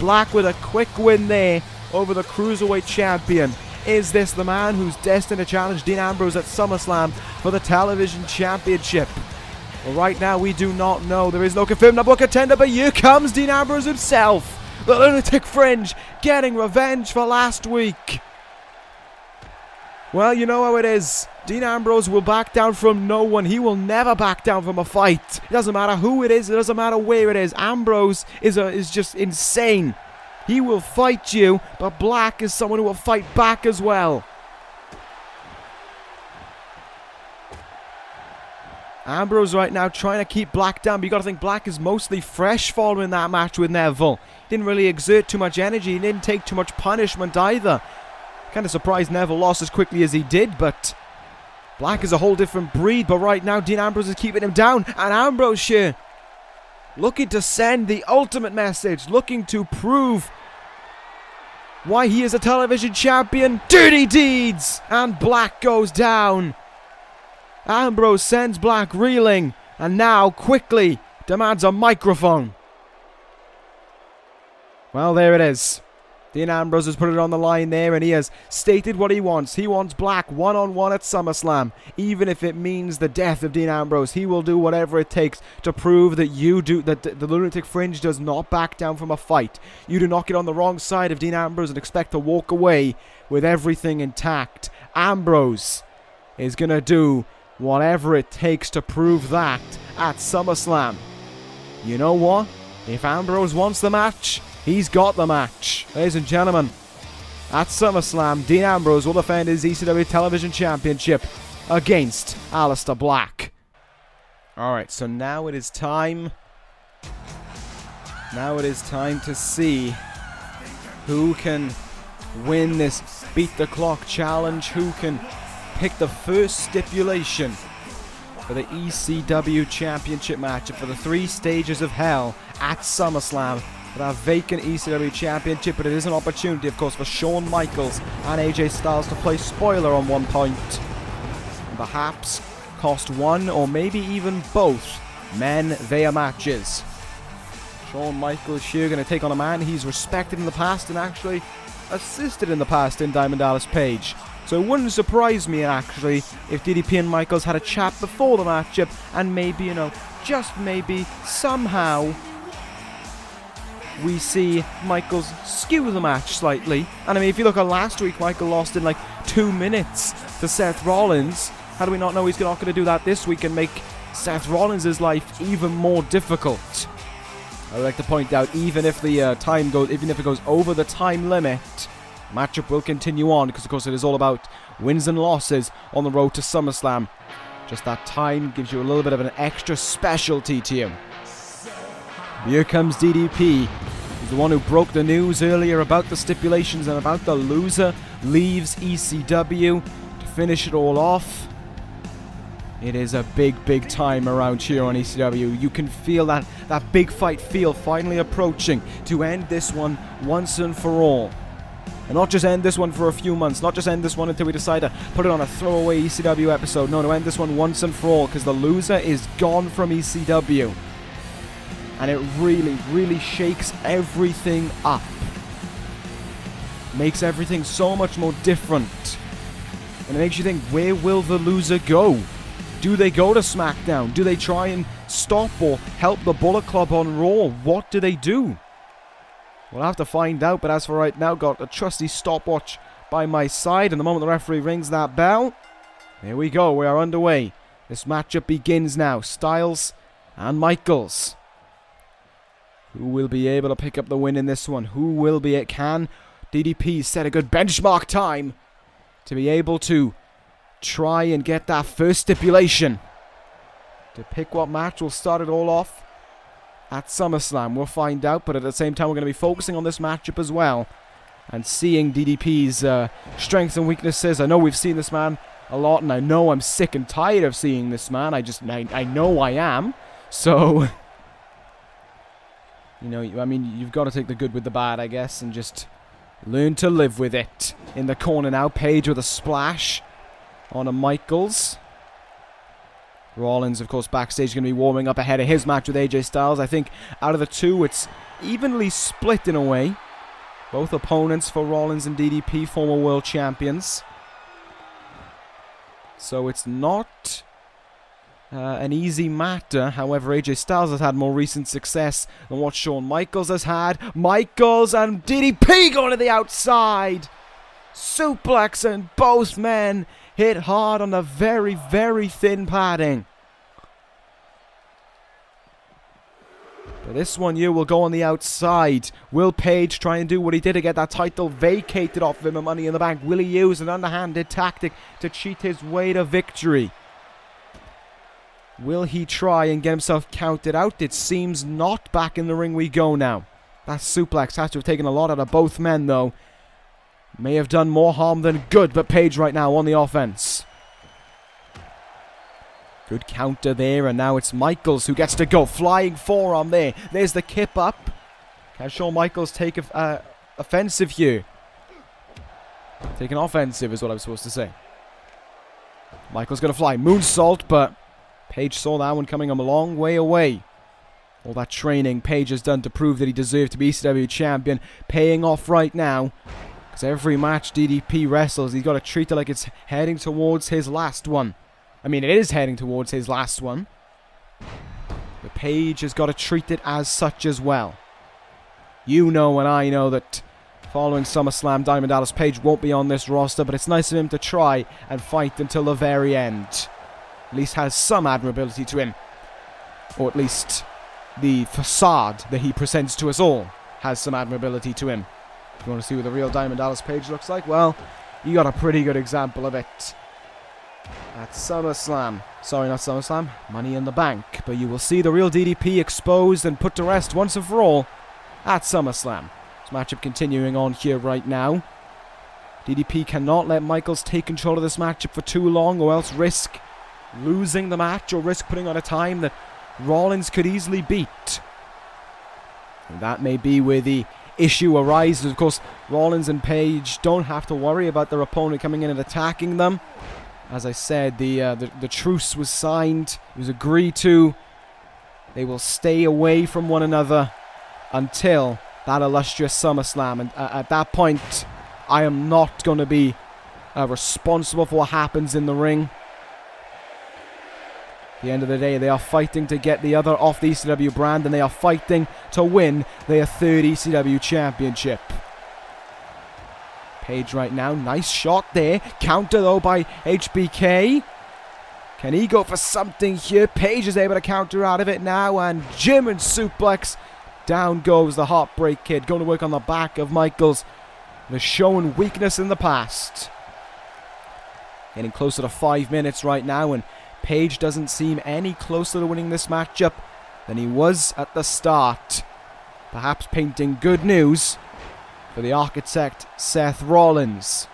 [SPEAKER 1] Black with a quick win there over the Cruiserweight champion. Is this the man who's destined to challenge Dean Ambrose at SummerSlam for the television championship? Well, right now we do not know. There is no confirmed number one contender, but here comes Dean Ambrose himself. The Lunatic Fringe getting revenge for last week. Well, you know how it is. Dean Ambrose will back down from no one. He will never back down from a fight. It doesn't matter who it is. It doesn't matter where it is. Ambrose is just insane. He will fight you, but Black is someone who will fight back as well. Ambrose right now trying to keep Black down, but you got to think Black is mostly fresh following that match with Neville. Didn't really exert too much energy. He didn't take too much punishment either. Kind of surprised Neville lost as quickly as he did, but Black is a whole different breed. But right now Dean Ambrose is keeping him down, and Ambrose here looking to send the ultimate message, looking to prove why he is a television champion. Dirty deeds! And Black goes down. Ambrose sends Black reeling, and now quickly demands a microphone. Well, there it is. Dean Ambrose has put it on the line there, and he has stated what he wants. He wants Black one-on-one at SummerSlam. Even if it means the death of Dean Ambrose, he will do whatever it takes to prove that the Lunatic Fringe does not back down from a fight. You do not get on the wrong side of Dean Ambrose and expect to walk away with everything intact. Ambrose is going to do whatever it takes to prove that at SummerSlam. You know what? If Ambrose wants the match, he's got the match. Ladies and gentlemen, at SummerSlam, Dean Ambrose will defend his ECW Television Championship against Aleister Black. Alright, so now it is time. Now it is time to see who can win this Beat the Clock challenge, who can pick the first stipulation for the ECW Championship match for the 3 stages of hell at SummerSlam. For that vacant ECW Championship, but it is an opportunity, of course, for Shawn Michaels and AJ Styles to play spoiler on one point. And perhaps cost one or maybe even both men their matches. Shawn Michaels here going to take on a man he's respected in the past and actually assisted in the past in Diamond Dallas Page. So it wouldn't surprise me, actually, if DDP and Michaels had a chat before the matchup and maybe, you know, just maybe, somehow, we see Michaels skew the match slightly. And I mean, if you look at last week, Michael lost in like 2 minutes to Seth Rollins. How do we not know he's not going to do that this week and make Seth Rollins' life even more difficult? I would like to point out, even if it goes over the time limit, matchup will continue on because, of course, it is all about wins and losses on the road to SummerSlam. Just that time gives you a little bit of an extra specialty to you. Here comes DDP. He's the one who broke the news earlier about the stipulations and about the loser leaves ECW to finish it all off. It is a big, big time around here on ECW. You can feel that big fight feel finally approaching to end this one once and for all. And not just end this one for a few months, not just end this one until we decide to put it on a throwaway ECW episode. No, to end this one once and for all, because the loser is gone from ECW. And it really, really shakes everything up. Makes everything so much more different. And it makes you think, where will the loser go? Do they go to SmackDown? Do they try and stop or help the Bullet Club on Raw? What do they do? We'll have to find out, but as for right now, got a trusty stopwatch by my side. And the moment the referee rings that bell, here we go, we are underway. This matchup begins now. Styles and Michaels. Who will be able to pick up the win in this one? Who will be it? Can DDP set a good benchmark time to be able to try and get that first stipulation? To pick what match will start it all off at SummerSlam. We'll find out, but at the same time we're going to be focusing on this matchup as well. And seeing DDP's strengths and weaknesses. I know we've seen this man a lot, and I know I'm sick and tired of seeing this man. I know I am. So... you know, I mean, you've got to take the good with the bad, I guess, and just learn to live with it. In the corner now, Page with a splash on a Michaels. Rollins, of course, backstage going to be warming up ahead of his match with AJ Styles. I think out of the two, it's evenly split in a way. Both opponents for Rollins and DDP, former world champions. So it's not... an easy matter. However, AJ Styles has had more recent success than what Shawn Michaels has had. Michaels and DDP going to the outside. Suplex, and both men hit hard on the very, very thin padding. But this one here will go on the outside. Will Page try and do what he did to get that title vacated off of him and Money in the Bank? Will he use an underhanded tactic to cheat his way to victory? Will he try and get himself counted out? It seems not. Back in the ring we go now. That suplex has to have taken a lot out of both men, though. May have done more harm than good, but Page right now on the offense. Good counter there, and now it's Michaels who gets to go. Flying forearm there. There's the kip up. Can Shawn Michaels take offensive here? Taking offensive is what I was supposed to say. Michaels going to fly. Moonsault, but... Page saw that one coming a long way away. All that training Page has done to prove that he deserved to be ECW champion, paying off right now. Because every match DDP wrestles, he's got to treat it like it's heading towards his last one. I mean, it is heading towards his last one. But Page has got to treat it as such as well. You know and I know that following SummerSlam, Diamond Dallas Page won't be on this roster, but it's nice of him to try and fight until the very end. At least has some admirability to him. Or at least the facade that he presents to us all has some admirability to him. If you want to see what the real Diamond Dallas Page looks like, well, you got a pretty good example of it at SummerSlam. Sorry, not SummerSlam, Money in the Bank. But you will see the real DDP exposed and put to rest once and for all at SummerSlam. This matchup continuing on here right now. DDP cannot let Michaels take control of this matchup for too long, or else risk losing the match, or risk putting on a time that Rollins could easily beat. And that may be where the issue arises. Of course, Rollins and Page don't have to worry about their opponent coming in and attacking them. As I said, the truce was signed. It was agreed to. They will stay away from one another until that illustrious SummerSlam. And at that point, I am not going to be responsible for what happens in the ring. At the end of the day, they are fighting to get the other off the ECW brand, and they are fighting to win their third ECW Championship. Page right now, nice shot there. Counter though by HBK. Can he go for something here? Page is able to counter out of it now, and German suplex. Down goes the Heartbreak Kid. Going to work on the back of Michaels. Has shown weakness in the past. Getting closer to 5 minutes right now, and Page doesn't seem any closer to winning this matchup than he was at the start. Perhaps painting good news for the architect, Seth Rollins.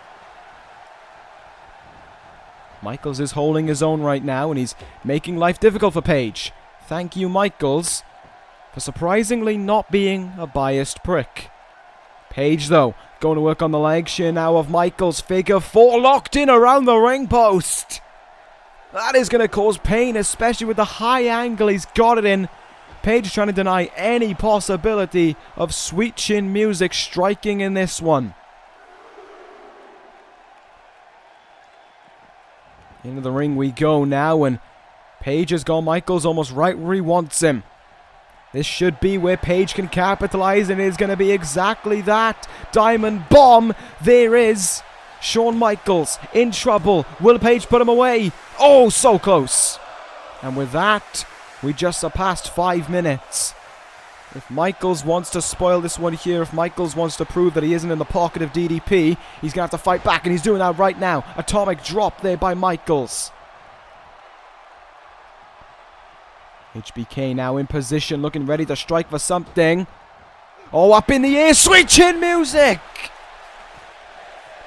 [SPEAKER 1] Michaels is holding his own right now, and he's making life difficult for Page. Thank you, Michaels, for surprisingly not being a biased prick. Page, though, going to work on the legs here now of Michaels. Figure 4 locked in around the ring post. That is going to cause pain, especially with the high angle he's got it in. Paige is trying to deny any possibility of sweet chin music striking in this one. Into the ring we go now, and Paige has got Michaels almost right where he wants him. This should be where Paige can capitalize, and it is going to be exactly that. Diamond bomb. There is Shawn Michaels in trouble. Will Paige put him away? Oh, so close. And with that, we just surpassed 5 minutes. If Michaels wants to spoil this one here, if Michaels wants to prove that he isn't in the pocket of DDP, he's going to have to fight back, and he's doing that right now. Atomic drop there by Michaels. HBK now in position, looking ready to strike for something. Oh, up in the air, sweet chin music!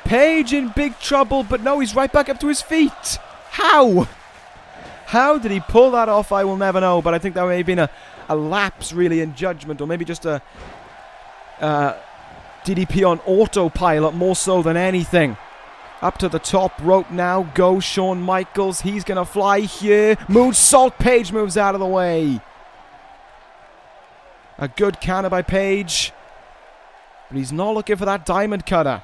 [SPEAKER 1] Paige in big trouble, but no, he's right back up to his feet. How? How did he pull that off? I will never know, but I think that may have been a lapse, really, in judgment, or maybe just a DDP on autopilot more so than anything. Up to the top rope now goes Shawn Michaels. He's going to fly here. Moonsault. Paige moves out of the way. A good counter by Paige. But he's not looking for that diamond cutter.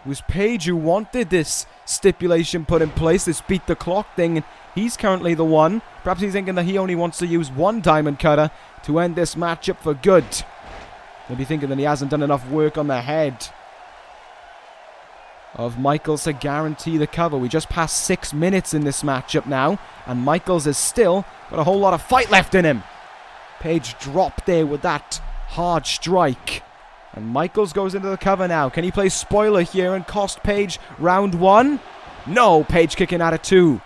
[SPEAKER 1] It was Paige who wanted this stipulation put in place, this beat the clock thing, and he's currently the one. Perhaps he's thinking that he only wants to use one diamond cutter to end this matchup for good. Maybe thinking that he hasn't done enough work on the head of Michaels to guarantee the cover. We just passed 6 minutes in this matchup now, and Michaels has still got a whole lot of fight left in him. Paige dropped there with that hard strike. And Michaels goes into the cover now. Can he play spoiler here and cost Paige round 1? No, Paige kicking out of 2.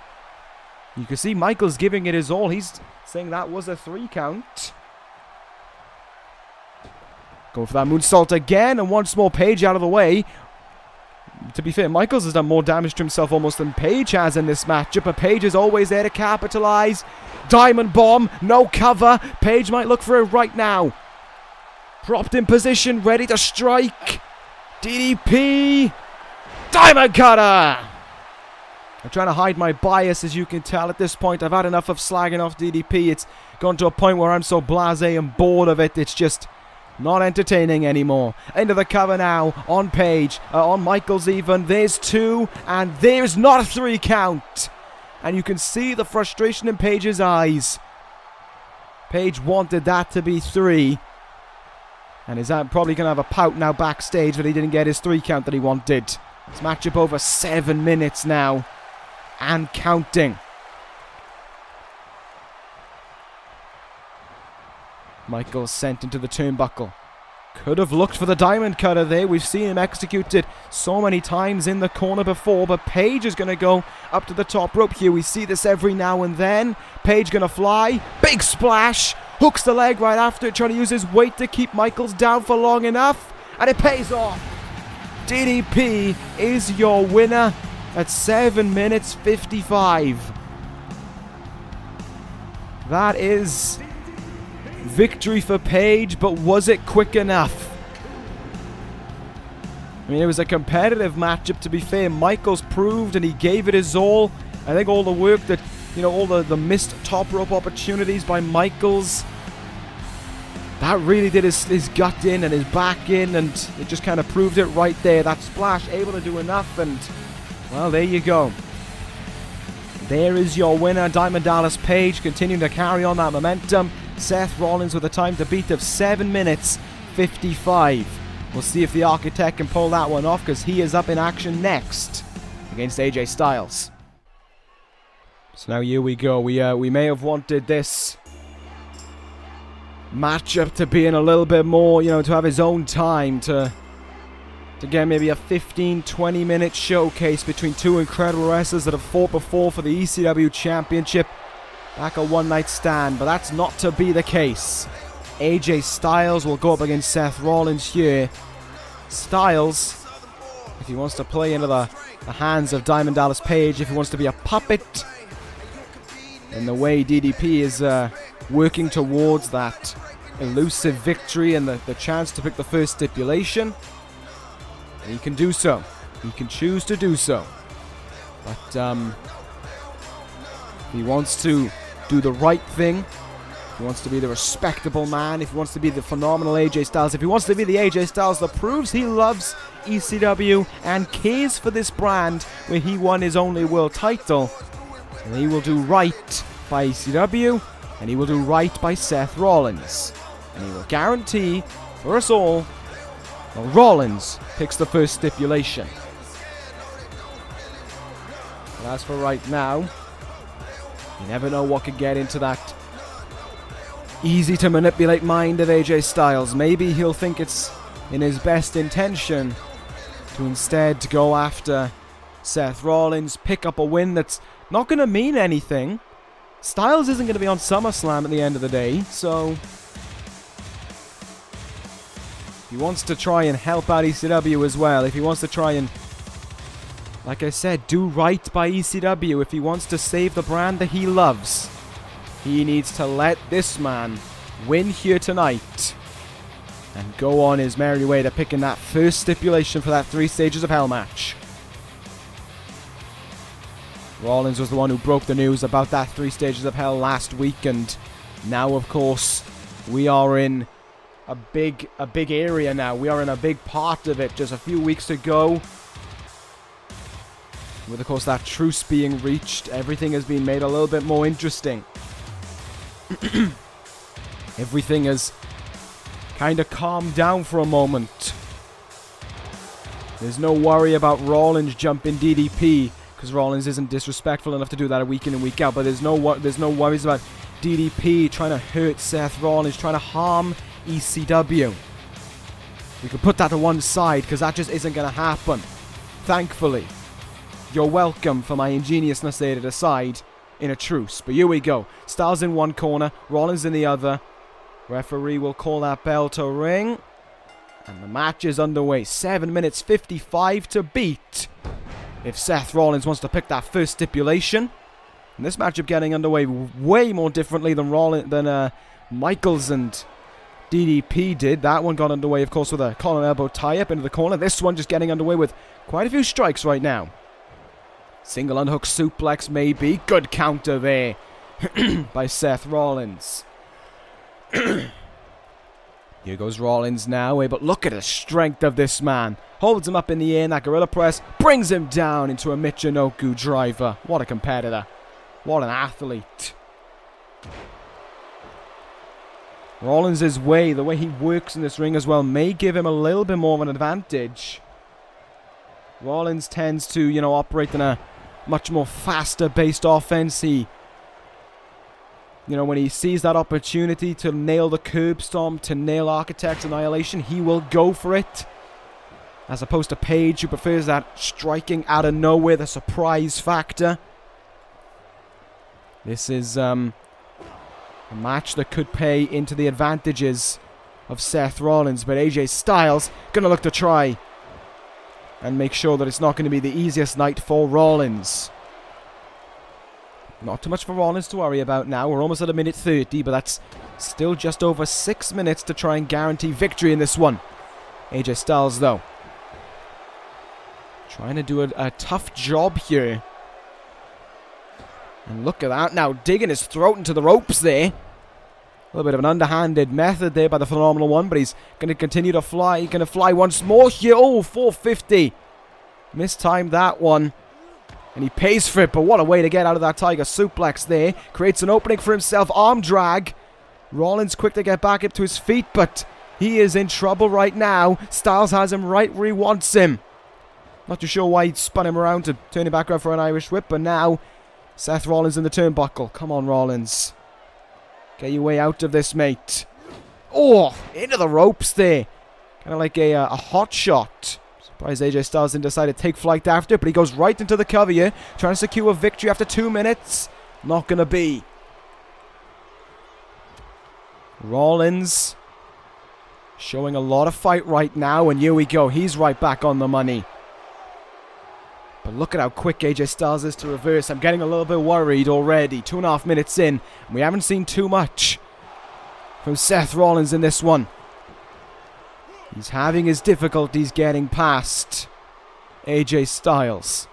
[SPEAKER 1] You can see Michaels giving it his all. He's saying that was a 3 count. Going for that moonsault again, and once more Paige out of the way. To be fair, Michaels has done more damage to himself almost than Paige has in this matchup, but Paige is always there to capitalize. Diamond bomb, no cover. Paige might look for it right now. Dropped in position, ready to strike. DDP. Diamond cutter. I'm trying to hide my bias, as you can tell at this point. I've had enough of slagging off DDP. It's gone to a point where I'm so blasé and bored of it. It's just not entertaining anymore. Into the cover now on Paige, on Michaels even. There's 2, and there's not a 3 count. And you can see the frustration in Paige's eyes. Paige wanted that to be 3. And is probably going to have a pout now backstage that he didn't get his 3 count that he wanted. This matchup over 7 minutes now. And counting. Michaels sent into the turnbuckle. Could have looked for the diamond cutter there. We've seen him execute it so many times in the corner before. But Paige is going to go up to the top rope here. We see this every now and then. Paige going to fly. Big splash. Hooks the leg right after it, trying to use his weight to keep Michaels down for long enough. And it pays off. DDP is your winner at 7 minutes 55. That is victory for Paige, but was it quick enough? I mean, it was a competitive matchup, to be fair. Michaels proved and he gave it his all. I think all the work that, all the missed top rope opportunities by Michaels, that really did his gut in and his back in, and it just kind of proved it right there. That splash, able to do enough, and, well, there you go. There is your winner, Diamond Dallas Page, continuing to carry on that momentum. Seth Rollins with a time to beat of 7 minutes 55. We'll see if the Architect can pull that one off, because he is up in action next against AJ Styles. So now here we go. We may have wanted this matchup to be in a little bit more, to have his own time to get maybe a 15-20 minute showcase between 2 incredible wrestlers that have fought before for the ECW Championship. Back a one-night stand, but that's not to be the case. AJ Styles will go up against Seth Rollins here. Styles, if he wants to play into the hands of Diamond Dallas Page, if he wants to be a puppet, in the way DDP is working towards that elusive victory and the chance to pick the first stipulation, he can do so. He can choose to do so. But he wants to do the right thing If he wants to be the respectable man, if he wants to be the phenomenal AJ Styles, if he wants to be the AJ Styles that proves he loves ECW and cares for this brand where he won his only world title, then he will do right by ECW and he will do right by Seth Rollins. And he will guarantee for us all that Rollins picks the first stipulation. But as for right now, you never know what could get into that easy to manipulate mind of AJ Styles. Maybe he'll think it's in his best intention to instead go after Seth Rollins, pick up a win that's not going to mean anything. Styles isn't going to be on SummerSlam at the end of the day, so if he wants to try and help out ECW as well, if he wants to try and, like I said, do right by ECW, if he wants to save the brand that he loves, he needs to let this man win here tonight and go on his merry way to picking that first stipulation for that 3 Stages of Hell match. Rollins was the one who broke the news about that 3 Stages of Hell last week, and now, of course, we are in a big area now. We are in a big part of it. Just a few weeks to go. With, of course, that truce being reached, everything has been made a little bit more interesting. Everything has kind of calmed down for a moment. There's no worry about Rollins jumping DDP, because Rollins isn't disrespectful enough to do that week in and week out. But there's no worries about DDP trying to hurt Seth Rollins, trying to harm ECW. We could put that to one side, because that just isn't going to happen. Thankfully. You're welcome for my ingeniousness there to decide in a truce. But here we go. Styles in one corner, Rollins in the other. Referee will call that bell to ring. And the match is underway. 7 minutes 55 to beat if Seth Rollins wants to pick that first stipulation. And this matchup getting underway way more differently than Michaels and DDP did. That one got underway, of course, with a collar and elbow tie-up into the corner. This one just getting underway with quite a few strikes right now. Single unhook suplex maybe. Good counter there by Seth Rollins. Here goes Rollins now. But look at the strength of this man. Holds him up in the air in that gorilla press. Brings him down into a Michinoku driver. What a competitor. What an athlete. Rollins' way, the way he works in this ring as well, may give him a little bit more of an advantage. Rollins tends to, operate in a much more faster-based offense. He, when he sees that opportunity to nail the curb stomp, to nail Architect's Annihilation, he will go for it. As opposed to Page, who prefers that striking out of nowhere, the surprise factor. This is a match that could pay into the advantages of Seth Rollins, but AJ Styles going to look to try and make sure that it's not going to be the easiest night for Rollins. Not too much for Rollins to worry about now. We're almost at a minute 30, but that's still just over 6 minutes to try and guarantee victory in this one. AJ Styles, though, trying to do a tough job here. And look at that now, digging his throat into the ropes there. A little bit of an underhanded method there by the Phenomenal One, but he's going to continue to fly. He's going to fly once more here. Oh, 450. Mistimed that one. And he pays for it, but what a way to get out of that Tiger suplex there. Creates an opening for himself. Arm drag. Rollins quick to get back up to his feet, but he is in trouble right now. Styles has him right where he wants him. Not too sure why he spun him around to turn him back around for an Irish whip, but now Seth Rollins in the turnbuckle. Come on, Rollins. Get your way out of this, mate. Oh, into the ropes there. Kind of like a hot shot. Surprised AJ Styles didn't decide to take flight after, but he goes right into the cover here. Trying to secure a victory after 2 minutes. Not going to be. Rollins showing a lot of fight right now, and here we go. He's right back on the money. But look at how quick AJ Styles is to reverse. I'm getting a little bit worried already. 2.5 minutes in. And we haven't seen too much from Seth Rollins in this one. He's having his difficulties getting past AJ Styles.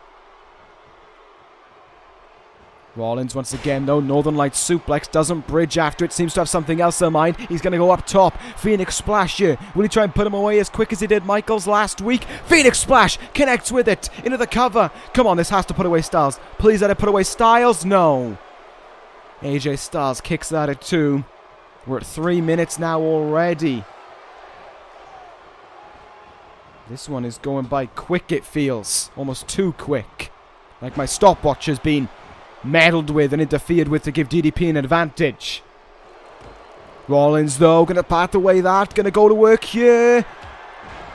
[SPEAKER 1] Rollins once again, though. Northern Lights suplex, doesn't bridge after it. Seems to have something else in mind. He's going to go up top. Phoenix Splash here. Will he try and put him away as quick as he did Michaels last week? Phoenix Splash connects with it. Into the cover. Come on, this has to put away Styles. Please let it put away Styles. No. AJ Styles kicks that at 2. We're at 3 minutes now already. This one is going by quick, it feels. Almost too quick. Like my stopwatch has been meddled with and interfered with to give DDP an advantage. Rollins, though, going to pat away that. Going to go to work here.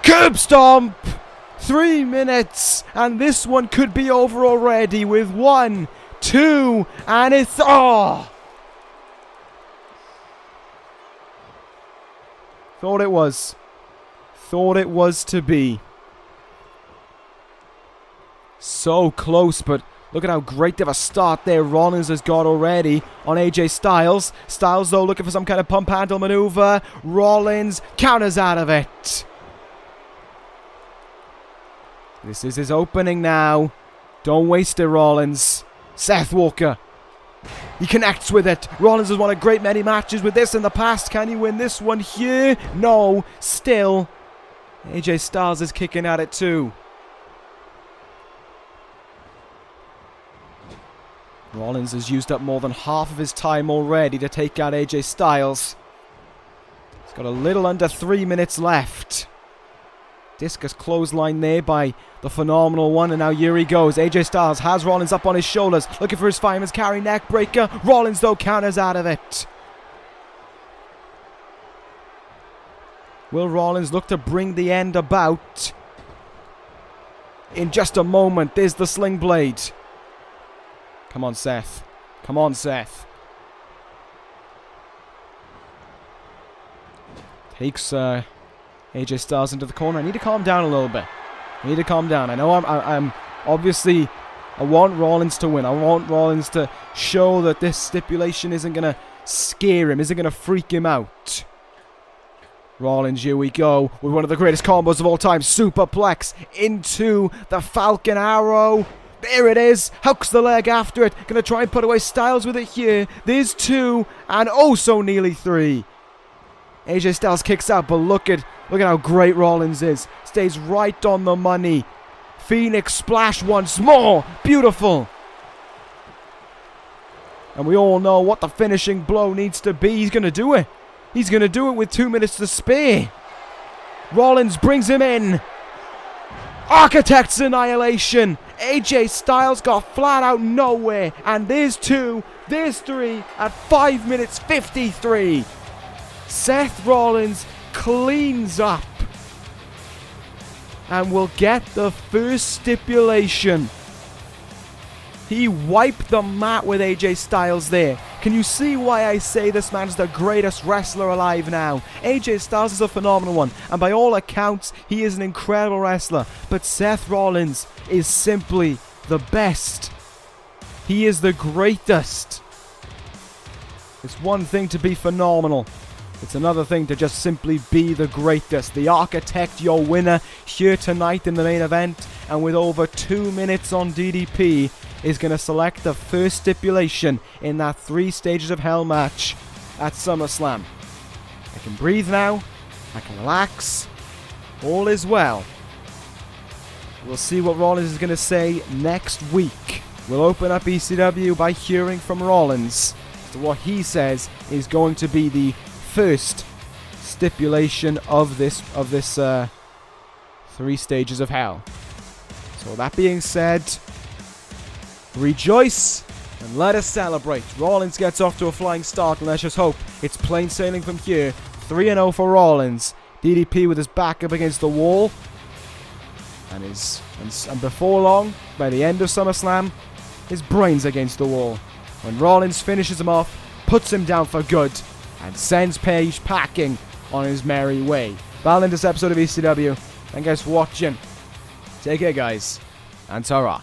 [SPEAKER 1] Curb stomp! 3 minutes. And this one could be over already with 1, 2, and it's... Oh! Thought it was. Thought it was to be. So close, but look at how great of a start there Rollins has got already on AJ Styles. Styles, though, looking for some kind of pump handle maneuver. Rollins counters out of it. This is his opening now. Don't waste it, Rollins. Seth Walker. He connects with it. Rollins has won a great many matches with this in the past. Can he win this one here? No. Still, AJ Styles is kicking at it too. Rollins has used up more than half of his time already to take out AJ Styles. He's got a little under 3 minutes left. Discus clothesline there by the phenomenal one, and now here he goes. AJ Styles has Rollins up on his shoulders, looking for his fireman's carry neck breaker. Rollins, though, counters out of it. Will Rollins look to bring the end about? In just a moment, there's the sling blade. Come on, Seth. Come on, Seth. Takes AJ Styles into the corner. I need to calm down a little bit. I need to calm down. I know I'm obviously, I want Rollins to win. I want Rollins to show that this stipulation isn't going to scare him, isn't going to freak him out. Rollins, here we go, with one of the greatest combos of all time. Superplex into the Falcon Arrow. There it is. Hooks the leg after it. Going to try and put away Styles with it here. There's 2, and oh so nearly 3. AJ Styles kicks out, but look at how great Rollins is. Stays right on the money. Phoenix Splash once more. Beautiful. And we all know what the finishing blow needs to be. He's going to do it. He's going to do it with 2 minutes to spare. Rollins brings him in. Architect's annihilation. AJ Styles got flat out nowhere. And there's 2. There's 3 at 5 minutes 53. Seth Rollins cleans up and will get the first stipulation. He wiped the mat with AJ Styles there. Can you see why I say this man's the greatest wrestler alive now? AJ Styles is a phenomenal one, and by all accounts, he is an incredible wrestler. But Seth Rollins is simply the best. He is the greatest. It's one thing to be phenomenal. It's another thing to just simply be the greatest. The Architect, your winner, here tonight in the main event, and with over 2 minutes on DDP, is going to select the first stipulation in that 3 Stages of Hell match at SummerSlam. I can breathe now. I can relax. All is well. We'll see what Rollins is going to say next week. We'll open up ECW by hearing from Rollins as to what he says is going to be the first stipulation of this 3 Stages of Hell. So that being said, rejoice and let us celebrate. Rollins gets off to a flying start, and let's just hope it's plain sailing from here. 3-0 for Rollins. DDP with his back up against the wall, and before long, by the end of SummerSlam, his brains against the wall. When Rollins finishes him off, puts him down for good, and sends Paige packing on his merry way. That'll end this episode of ECW. Thank you guys for watching. Take care, guys, and ta-ra.